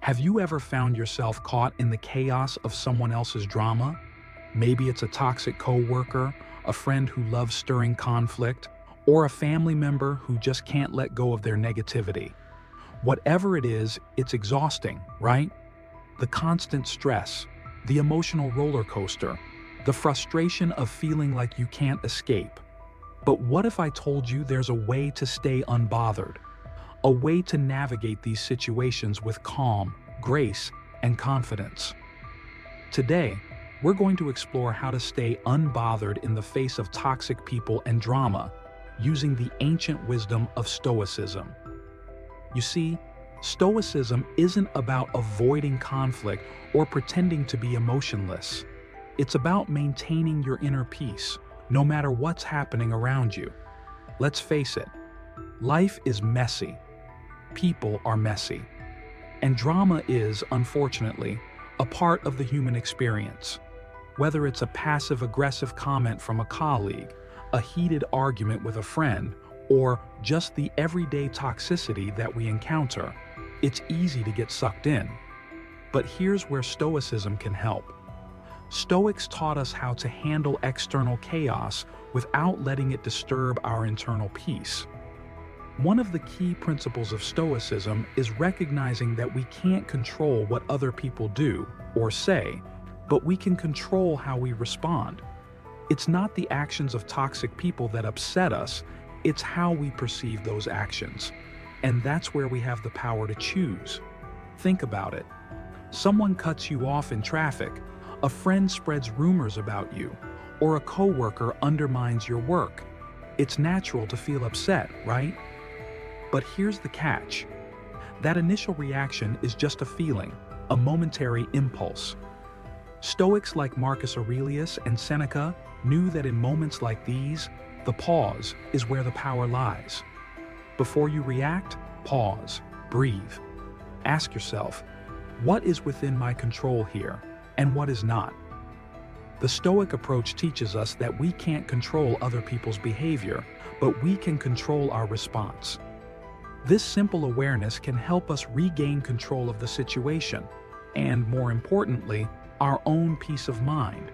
Have you ever found yourself caught in the chaos of someone else's drama? Maybe it's a toxic coworker, a friend who loves stirring conflict, or a family member who just can't let go of their negativity. Whatever it is, it's exhausting, right? The constant stress, the emotional roller coaster, the frustration of feeling like you can't escape. But what if I told you there's a way to stay unbothered? A way to navigate these situations with calm, grace, and confidence. Today, we're going to explore how to stay unbothered in the face of toxic people and drama, using the ancient wisdom of Stoicism. You see, Stoicism isn't about avoiding conflict or pretending to be emotionless. It's about maintaining your inner peace, no matter what's happening around you. Let's face it, life is messy. People are messy. And drama is, unfortunately, a part of the human experience. Whether it's a passive-aggressive comment from a colleague, a heated argument with a friend, or just the everyday toxicity that we encounter, it's easy to get sucked in. But here's where Stoicism can help. Stoics taught us how to handle external chaos without letting it disturb our internal peace. One of the key principles of Stoicism is recognizing that we can't control what other people do or say, but we can control how we respond. It's not the actions of toxic people that upset us, it's how we perceive those actions. And that's where we have the power to choose. Think about it. Someone cuts you off in traffic, a friend spreads rumors about you, or a coworker undermines your work. It's natural to feel upset, right? But here's the catch. That initial reaction is just a feeling, a momentary impulse. Stoics like Marcus Aurelius and Seneca knew that in moments like these, the pause is where the power lies. Before you react, pause, breathe. Ask yourself, what is within my control here, and what is not? The Stoic approach teaches us that we can't control other people's behavior, but we can control our response. This simple awareness can help us regain control of the situation, and more importantly, our own peace of mind.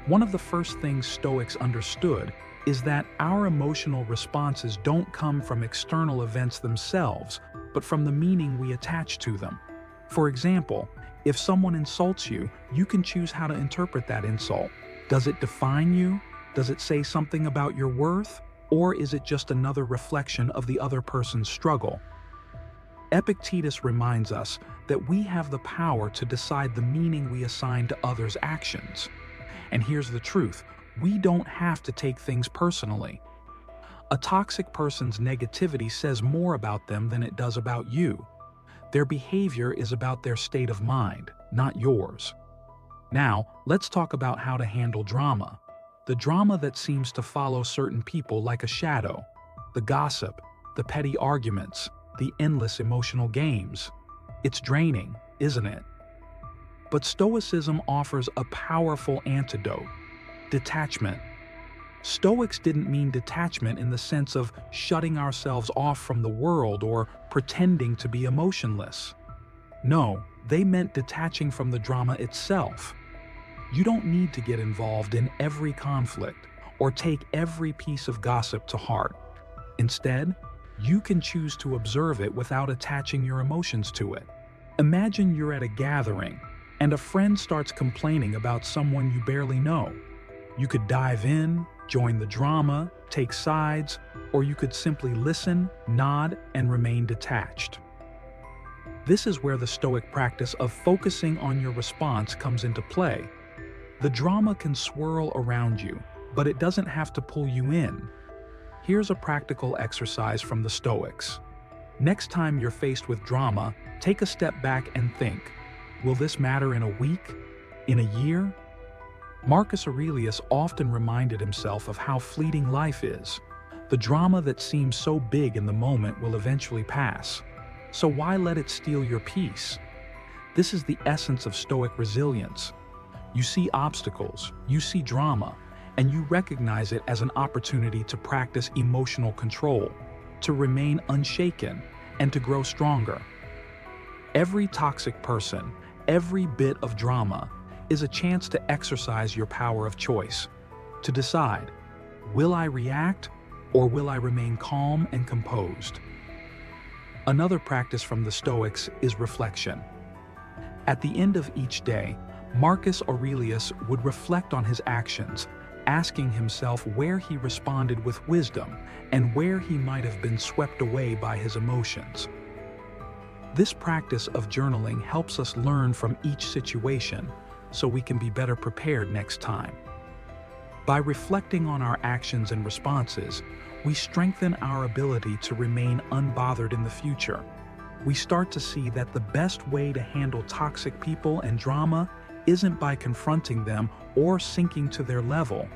One of the first things Stoics understood is that our emotional responses don't come from external events themselves, but from the meaning we attach to them. For example, if someone insults you, you can choose how to interpret that insult. Does it define you? Does it say something about your worth? Or is it just another reflection of the other person's struggle? Epictetus reminds us that we have the power to decide the meaning we assign to others' actions. And here's the truth, we don't have to take things personally. A toxic person's negativity says more about them than it does about you. Their behavior is about their state of mind, not yours. Now, let's talk about how to handle drama. The drama that seems to follow certain people like a shadow. The gossip, the petty arguments, the endless emotional games. It's draining, isn't it? But Stoicism offers a powerful antidote: detachment. Stoics didn't mean detachment in the sense of shutting ourselves off from the world or pretending to be emotionless. No, they meant detaching from the drama itself. You don't need to get involved in every conflict or take every piece of gossip to heart. Instead, you can choose to observe it without attaching your emotions to it. Imagine you're at a gathering and a friend starts complaining about someone you barely know. You could dive in, join the drama, take sides, or you could simply listen, nod, and remain detached. This is where the Stoic practice of focusing on your response comes into play. The drama can swirl around you, but it doesn't have to pull you in. Here's a practical exercise from the Stoics. Next time you're faced with drama, take a step back and think, will this matter in a week? In a year? Marcus Aurelius often reminded himself of how fleeting life is. The drama that seems so big in the moment will eventually pass. So why let it steal your peace? This is the essence of Stoic resilience. You see obstacles, you see drama, and you recognize it as an opportunity to practice emotional control, to remain unshaken, and to grow stronger. Every toxic person, every bit of drama, is a chance to exercise your power of choice, to decide, will I react or will I remain calm and composed? Another practice from the Stoics is reflection. At the end of each day, Marcus Aurelius would reflect on his actions, asking himself where he responded with wisdom and where he might have been swept away by his emotions. This practice of journaling helps us learn from each situation so we can be better prepared next time. By reflecting on our actions and responses, we strengthen our ability to remain unbothered in the future. We start to see that the best way to handle toxic people and drama isn't by confronting them or sinking to their level.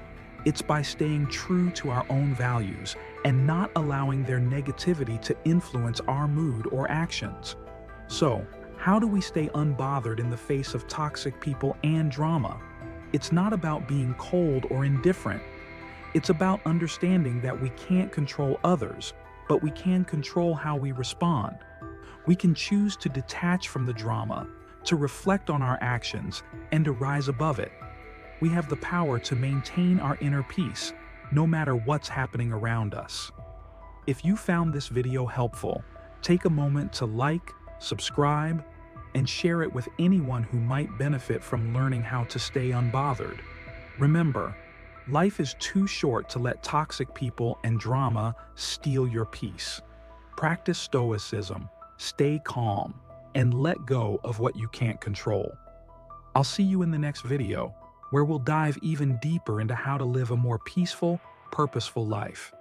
It's by staying true to our own values and not allowing their negativity to influence our mood or actions. So, how do we stay unbothered in the face of toxic people and drama? It's not about being cold or indifferent. It's about understanding that we can't control others, but we can control how we respond. We can choose to detach from the drama, to reflect on our actions, and to rise above it. We have the power to maintain our inner peace, no matter what's happening around us. If you found this video helpful, take a moment to like, subscribe, and share it with anyone who might benefit from learning how to stay unbothered. Remember, life is too short to let toxic people and drama steal your peace. Practice Stoicism, stay calm, and let go of what you can't control. I'll see you in the next video, where we'll dive even deeper into how to live a more peaceful, purposeful life.